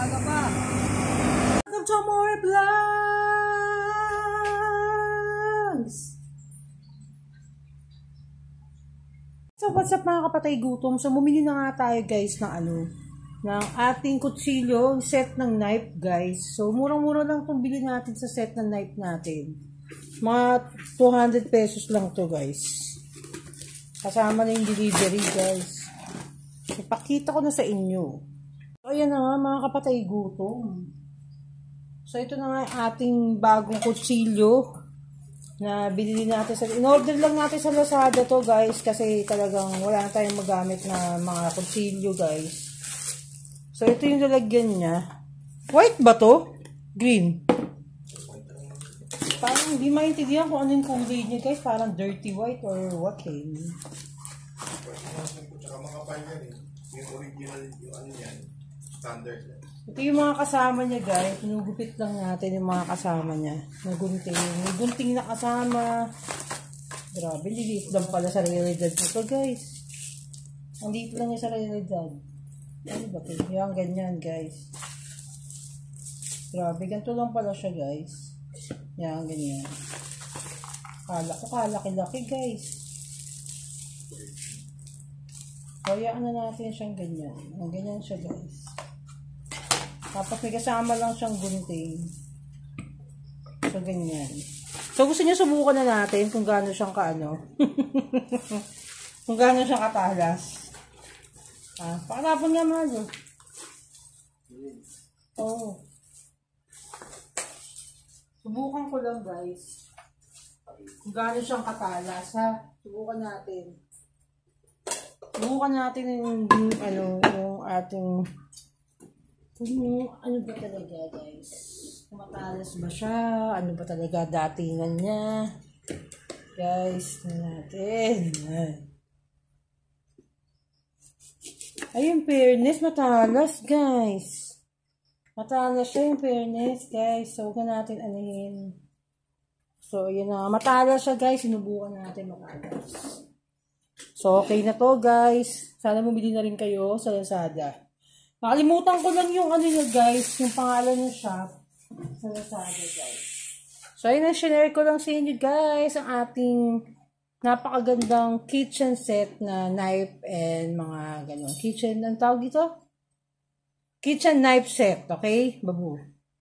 Aga pa. Welcome to more vlogs. So what's up mga kapatay gutom? So bumili na nga tayo guys ng ng ating kutsilyo, set ng knife guys. So murang-mura lang itong bili natin sa set ng knife natin. Mga 200 pesos lang to guys. Kasama na yung delivery guys. Ipakita ko na sa inyo. So ayan na nga mga kapatay gutom. So ito na nga yung ating bagong kutsilyo na binili natin sa in-order lang natin sa Lazada to guys kasi talagang wala na tayong magamit na mga kutsilyo guys. So ito yung lalagyan niya. White ba to? Green. Parang hindi maintindihan kung ano yung kulay niya guys. Parang dirty white or what eh. Tsaka mga panyan eh. Yung original, yung ano yan. Standard. Ito yung mga kasama niya guys. Pinugupit lang natin yung mga kasama niya. Nagunting. May gunting na kasama. Grabe, lilit lang pala sa realidad nito guys. Ang liit lang niya sa realidad. Ano ba ito? Yan, ganyan guys. Grabe, ganito lang pala siya guys. Yan, ganyan. Kala ko kalaki-laki guys. Hayaan na natin siyang ganyan. Ang ganyan siya guys. Tapos may kasama lang siyang gunting. So, ganyan. So, gusto niyo subukan na natin kung gaano siyang kung gaano siyang katalas. Pakalapon nga mahal. Oo. Subukan ko lang guys. Kung gaano siyang katalas ha. Subukan natin. Subukan natin yung ating ano ba talaga guys. Kung matalas ba siya. Ano ba talaga datingan niya. Guys, natin. Ayun, fairness, matalas, guys. Matalas siya yung fairness, guys. So, huwag natin anihin. So, yun na. Matalas siya, guys. Sinubukan natin matalas. So, okay na to, guys. Sana bumili na rin kayo sa Lazada. Nakalimutan ko lang yung niya, guys. Yung pangalan ng shop sa Lazada, guys. So, ayun na. Share ko lang sa inyo, guys. Ang ating napakagandang kitchen set na knife and mga ganun. Kitchen, ang tawag dito? Kitchen knife set, okay? Babu.